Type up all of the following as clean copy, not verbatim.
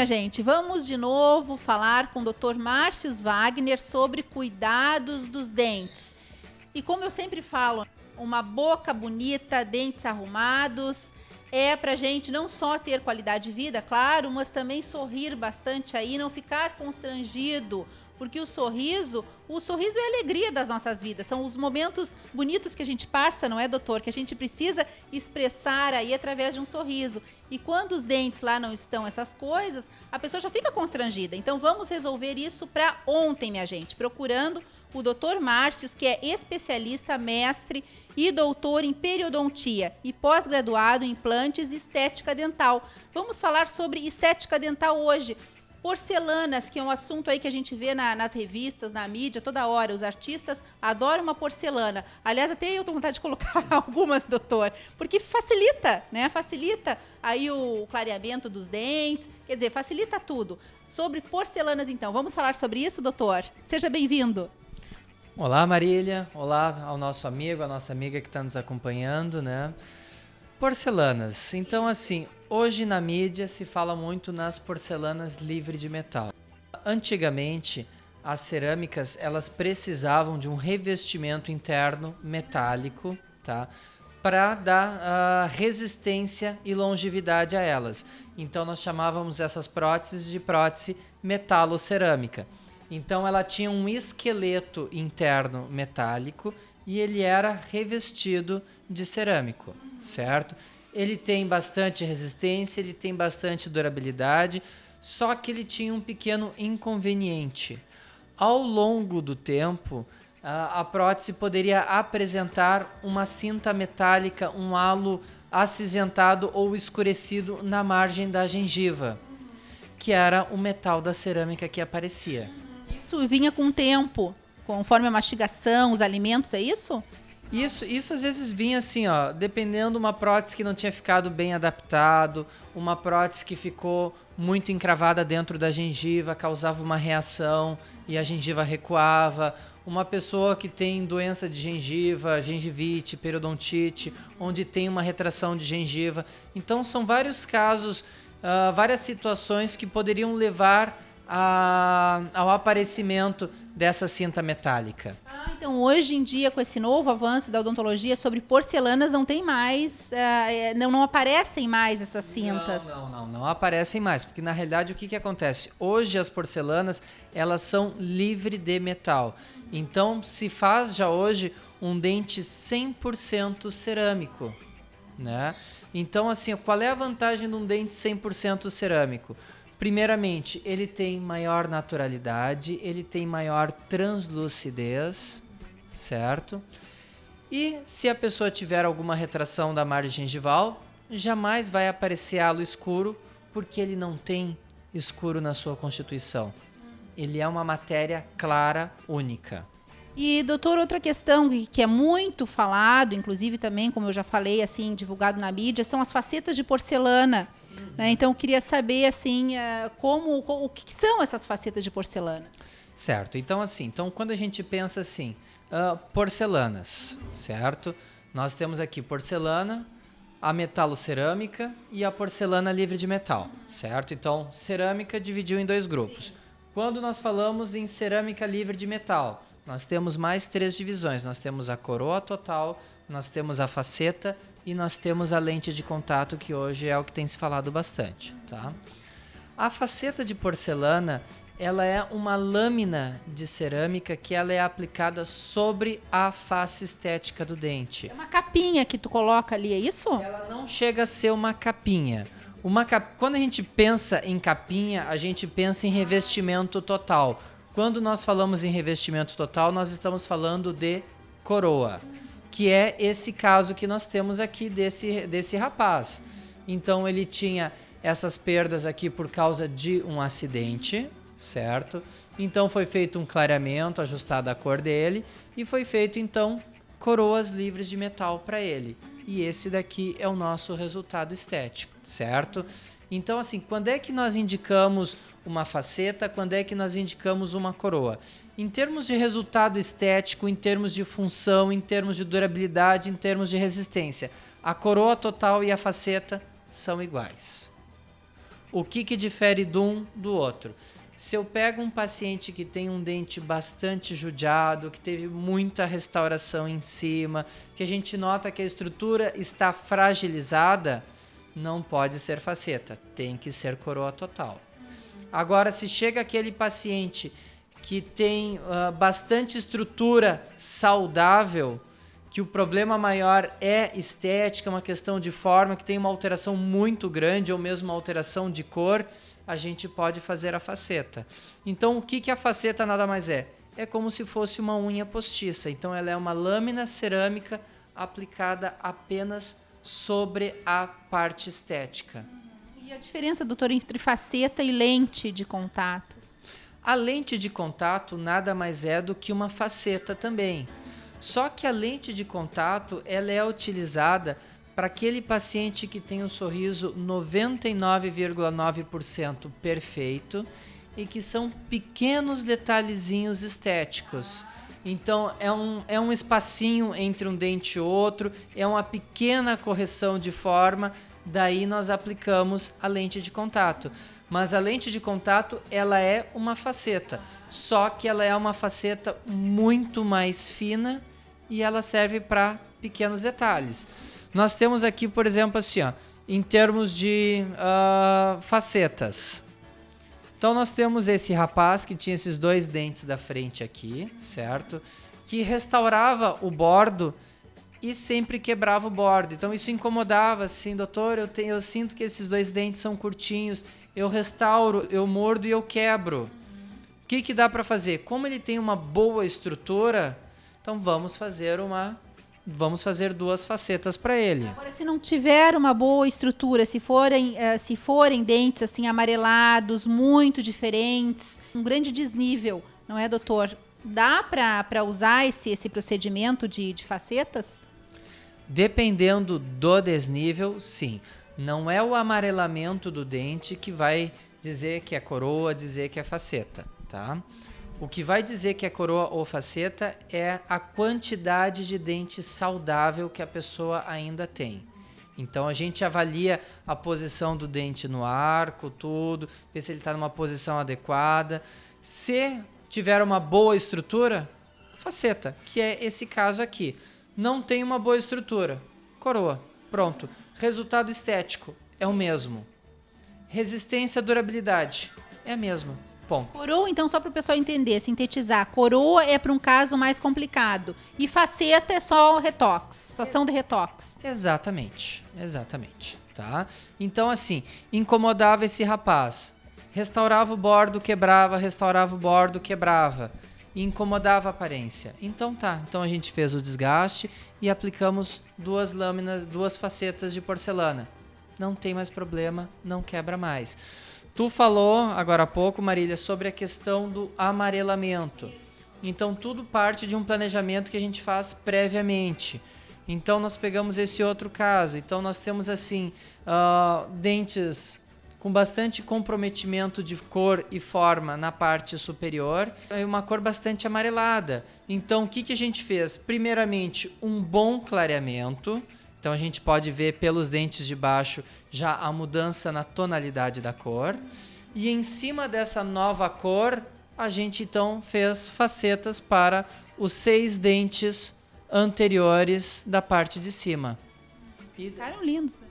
minha gente, vamos de novo falar com o Dr. Márcio Wagner sobre cuidados dos dentes. E como eu sempre falo, uma boca bonita, dentes arrumados, é pra gente não só ter qualidade de vida, claro, mas também sorrir bastante aí, não ficar constrangido, porque o sorriso é a alegria das nossas vidas, são os momentos bonitos que a gente passa, não é, doutor? Que a gente precisa expressar aí através de um sorriso. E quando os dentes lá não estão essas coisas, a pessoa já fica constrangida. Então vamos resolver isso para ontem, minha gente, procurando o Dr. Márcio, que é especialista, mestre e doutor em periodontia e pós-graduado em implantes e estética dental. Vamos falar sobre estética dental hoje. Porcelanas, que é um assunto aí que a gente vê nas revistas, na mídia, toda hora. Os artistas adoram uma porcelana. Aliás, até eu tô com vontade de colocar algumas, doutor, porque facilita, né? Facilita aí o clareamento dos dentes, quer dizer, facilita tudo. Sobre porcelanas, então. Vamos falar sobre isso, doutor? Seja bem-vindo. Olá, Marília. Olá ao nosso amigo, à nossa amiga que está nos acompanhando, né? Porcelanas. Então, assim, hoje na mídia se fala muito nas porcelanas livre de metal. Antigamente, as cerâmicas, elas precisavam de um revestimento interno metálico, tá? Para dar resistência e longevidade a elas. Então, nós chamávamos essas próteses de prótese metalocerâmica. Então, ela tinha um esqueleto interno metálico e ele era revestido de cerâmico, certo? Ele tem bastante resistência, ele tem bastante durabilidade, só que ele tinha um pequeno inconveniente. Ao longo do tempo, a prótese poderia apresentar uma cinta metálica, um halo acinzentado ou escurecido na margem da gengiva, que era o metal da cerâmica que aparecia. Isso vinha com o tempo, conforme a mastigação, os alimentos, é isso? Isso às vezes vinha assim, ó, dependendo uma prótese que não tinha ficado bem adaptado, uma prótese que ficou muito encravada dentro da gengiva, causava uma reação e a gengiva recuava. Uma pessoa que tem doença de gengiva, gengivite, periodontite, onde tem uma retração de gengiva. Então são vários casos, várias situações que poderiam levar ao aparecimento dessa cinta metálica. Então hoje em dia, com esse novo avanço da odontologia sobre porcelanas, não tem mais, não aparecem mais essas cintas. Não aparecem mais, porque na realidade o que acontece? Hoje as porcelanas, elas são livres de metal. Então se faz já hoje um dente 100% cerâmico, né? Então assim, qual é a vantagem de um dente 100% cerâmico? Primeiramente, ele tem maior naturalidade, ele tem maior translucidez, certo? E se a pessoa tiver alguma retração da margem gengival, jamais vai aparecer halo escuro, porque ele não tem escuro na sua constituição. Ele é uma matéria clara, única. E, doutor, outra questão que é muito falado, inclusive também, como eu já falei, assim, divulgado na mídia, são as facetas de porcelana. Né? Então, eu queria saber, assim, o que são essas facetas de porcelana? Certo. Então, assim, quando a gente pensa assim, porcelanas, certo? Nós temos aqui porcelana, a metalocerâmica e a porcelana livre de metal, certo? Então, cerâmica dividiu em dois grupos. Quando nós falamos em cerâmica livre de metal, nós temos mais 3 divisões. Nós temos a coroa total, nós temos a faceta e nós temos a lente de contato, que hoje é o que tem se falado bastante, tá? A faceta de porcelana, ela é uma lâmina de cerâmica que ela é aplicada sobre a face estética do dente. É uma capinha que tu coloca ali, é isso? Ela não chega a ser uma capinha. Quando a gente pensa em capinha, a gente pensa em revestimento total. Quando nós falamos em revestimento total, nós estamos falando de coroa, que é esse caso que nós temos aqui desse rapaz. Então ele tinha essas perdas aqui por causa de um acidente, certo? Então foi feito um clareamento ajustado à cor dele e foi feito então coroas livres de metal para ele. E esse daqui é o nosso resultado estético, certo? Então assim, quando é que nós indicamos uma faceta, quando é que nós indicamos uma coroa? Em termos de resultado estético, em termos de função, em termos de durabilidade, em termos de resistência, a coroa total e a faceta são iguais. O que difere de um do outro? Se eu pego um paciente que tem um dente bastante judiado, que teve muita restauração em cima, que a gente nota que a estrutura está fragilizada, não pode ser faceta, tem que ser coroa total. Agora, se chega aquele paciente que tem bastante estrutura saudável, que o problema maior é estética, uma questão de forma, que tem uma alteração muito grande ou mesmo uma alteração de cor, a gente pode fazer a faceta. Então, o que a faceta nada mais é? É como se fosse uma unha postiça. Então, ela é uma lâmina cerâmica aplicada apenas sobre a parte estética. E a diferença, doutor, entre faceta e lente de contato? A lente de contato nada mais é do que uma faceta também. Só que a lente de contato ela é utilizada para aquele paciente que tem um sorriso 99,9% perfeito e que são pequenos detalhezinhos estéticos. Então, é um espacinho entre um dente e outro, é uma pequena correção de forma, daí nós aplicamos a lente de contato. Mas a lente de contato, ela é uma faceta, só que ela é uma faceta muito mais fina e ela serve para pequenos detalhes. Nós temos aqui, por exemplo, assim, ó, em termos de facetas. Então, nós temos esse rapaz que tinha esses 2 dentes da frente aqui, certo? Que restaurava o bordo e sempre quebrava o bordo. Então, isso incomodava, assim, doutor, eu sinto que esses 2 dentes são curtinhos, eu restauro, eu mordo e eu quebro. O que dá para fazer? Como ele tem uma boa estrutura, então vamos fazer 2 facetas para ele. Agora, se não tiver uma boa estrutura, se forem dentes assim amarelados, muito diferentes, um grande desnível, não é, doutor? Dá para usar esse procedimento de facetas? Dependendo do desnível, sim. Não é o amarelamento do dente que vai dizer que é coroa, dizer que é faceta, tá? O que vai dizer que é coroa ou faceta é a quantidade de dente saudável que a pessoa ainda tem. Então, a gente avalia a posição do dente no arco, tudo, vê se ele está numa posição adequada. Se tiver uma boa estrutura, faceta, que é esse caso aqui. Não tem uma boa estrutura, coroa, pronto. Resultado estético é o mesmo. Resistência, durabilidade é a mesma. Ponto. Coroa, então, só para o pessoal entender, sintetizar, coroa é para um caso mais complicado e faceta é só retox, só são de retox. Exatamente, tá? Então, assim, incomodava esse rapaz, restaurava o bordo, quebrava, restaurava o bordo, quebrava, e incomodava a aparência. Então então a gente fez o desgaste e aplicamos 2 lâminas, 2 facetas de porcelana. Não tem mais problema, não quebra mais. Tu falou agora há pouco, Marília, sobre a questão do amarelamento. Então, tudo parte de um planejamento que a gente faz previamente. Então, nós pegamos esse outro caso. Então, nós temos, assim, dentes com bastante comprometimento de cor e forma na parte superior e uma cor bastante amarelada. Então, o que a gente fez? Primeiramente, um bom clareamento. Então, a gente pode ver pelos dentes de baixo já a mudança na tonalidade da cor. E em cima dessa nova cor, a gente então fez facetas para os 6 dentes anteriores da parte de cima. E ficaram lindos, né?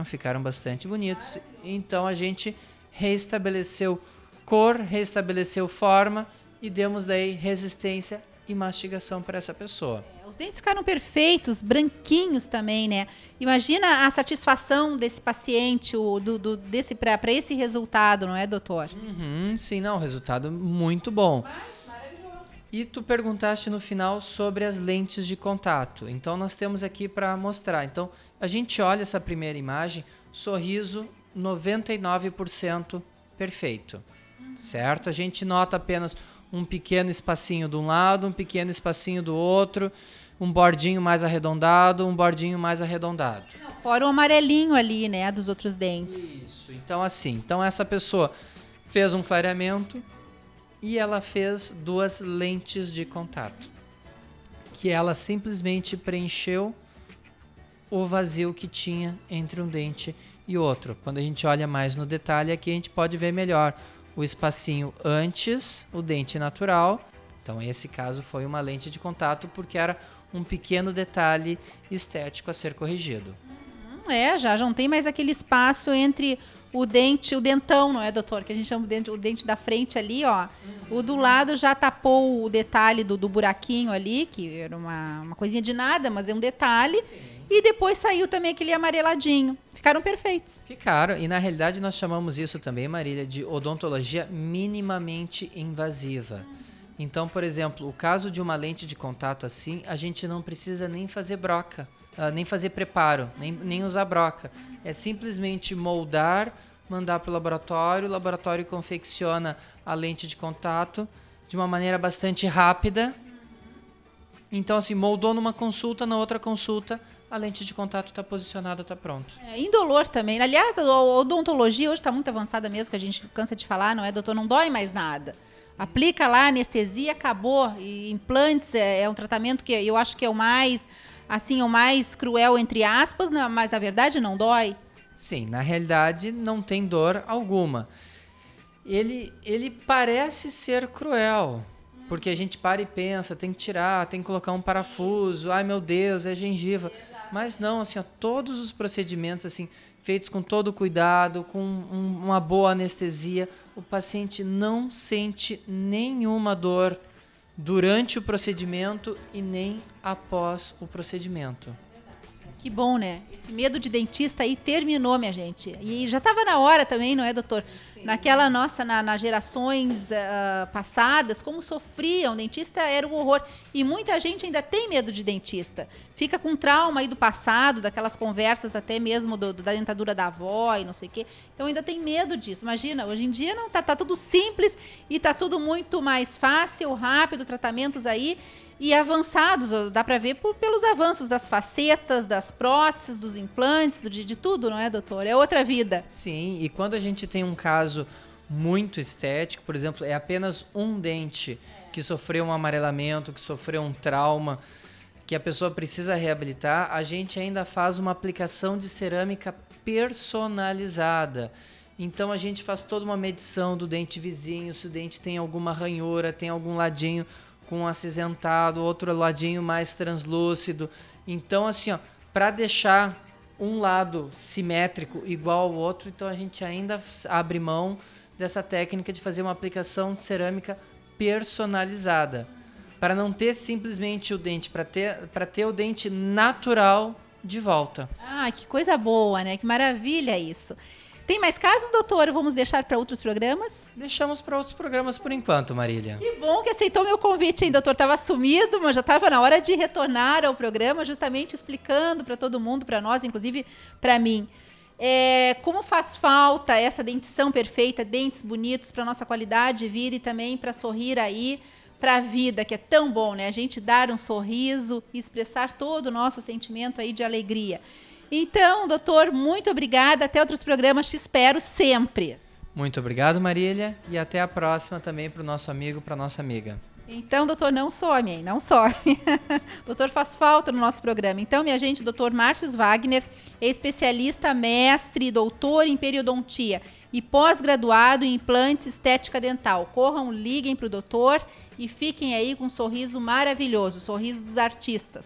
Ficaram bastante bonitos. Então, a gente reestabeleceu cor, reestabeleceu forma e demos daí resistência e mastigação para essa pessoa. Os dentes ficaram perfeitos, branquinhos também, né? Imagina a satisfação desse paciente para esse resultado, não é, doutor? Sim, não, resultado muito bom. Maravilhoso. E tu perguntaste no final sobre as lentes de contato. Então, nós temos aqui para mostrar. Então, a gente olha essa primeira imagem, sorriso 99% perfeito, certo? A gente nota apenas um pequeno espacinho de um lado, um pequeno espacinho do outro, um bordinho mais arredondado, um bordinho mais arredondado. Fora o amarelinho ali, né, dos outros dentes. Isso, então assim, essa pessoa fez um clareamento e ela fez 2 lentes de contato, que ela simplesmente preencheu o vazio que tinha entre um dente e outro. Quando a gente olha mais no detalhe aqui, a gente pode ver melhor o espacinho antes, o dente natural. Então, esse caso foi uma lente de contato porque era um pequeno detalhe estético a ser corrigido. Já não tem mais aquele espaço entre o dente, o dentão, não é, doutor? Que a gente chama o dente da frente ali, ó. O do lado já tapou o detalhe do buraquinho ali, que era uma coisinha de nada, mas é um detalhe. Sim. E depois saiu também aquele amareladinho. Ficaram perfeitos. Ficaram. E na realidade nós chamamos isso também, Marília, de odontologia minimamente invasiva. Então, por exemplo, o caso de uma lente de contato assim, a gente não precisa nem fazer broca, nem fazer preparo, nem usar broca. É simplesmente moldar, mandar para o laboratório confecciona a lente de contato de uma maneira bastante rápida. Então, assim, moldou numa consulta, na outra consulta, a lente de contato está posicionada, está pronto. Indolor também. Aliás, a odontologia hoje está muito avançada mesmo, que a gente cansa de falar, não é, doutor? Não dói mais nada. Aplica lá, anestesia, acabou. E implantes é um tratamento que eu acho que é o mais cruel, entre aspas, mas na verdade não dói. Sim, na realidade não tem dor alguma. Ele parece ser cruel, porque a gente para e pensa, tem que tirar, tem que colocar um parafuso, ai meu Deus, é gengiva. Mas não, assim, ó, todos os procedimentos assim, feitos com todo cuidado, com uma boa anestesia, o paciente não sente nenhuma dor durante o procedimento e nem após o procedimento. Que bom, né? Esse medo de dentista aí terminou, minha gente. E já estava na hora também, não é, doutor? Sim. Naquela nas gerações passadas, como sofriam, dentista era um horror. E muita gente ainda tem medo de dentista. Fica com trauma aí do passado, daquelas conversas até mesmo da dentadura da avó e não sei o quê. Então ainda tem medo disso. Imagina, hoje em dia não tá tudo simples e tá tudo muito mais fácil, rápido, tratamentos aí. E avançados, dá para ver pelos avanços das facetas, das próteses, dos implantes, de tudo, não é, doutor? É outra vida. Sim, e quando a gente tem um caso muito estético, por exemplo, é apenas um dente que sofreu um amarelamento, que sofreu um trauma, que a pessoa precisa reabilitar, a gente ainda faz uma aplicação de cerâmica personalizada. Então a gente faz toda uma medição do dente vizinho, se o dente tem alguma ranhura, tem algum ladinho com acinzentado, outro ladinho mais translúcido. Então, assim, ó, para deixar um lado simétrico igual ao outro, então a gente ainda abre mão dessa técnica de fazer uma aplicação de cerâmica personalizada, para não ter simplesmente o dente, para ter o dente natural de volta. Ah, que coisa boa, né? Que maravilha isso. Tem mais casos, doutor? Vamos deixar para outros programas? Deixamos para outros programas por enquanto, Marília. Que bom que aceitou meu convite, hein, doutor? Estava sumido, mas já estava na hora de retornar ao programa, justamente explicando para todo mundo, para nós, inclusive para mim, como faz falta essa dentição perfeita, dentes bonitos para nossa qualidade de vida e também para sorrir aí para a vida, que é tão bom, né? A gente dar um sorriso e expressar todo o nosso sentimento aí de alegria. Então, doutor, muito obrigada. Até outros programas, te espero sempre. Muito obrigado, Marília. E até a próxima também para o nosso amigo, para a nossa amiga. Então, doutor, não some, hein? Não some. Doutor faz falta no nosso programa. Então, minha gente, doutor Márcio Wagner é especialista, mestre, doutor em periodontia e pós-graduado em implantes estética dental. Corram, liguem para o doutor e fiquem aí com um sorriso maravilhoso, sorriso dos artistas.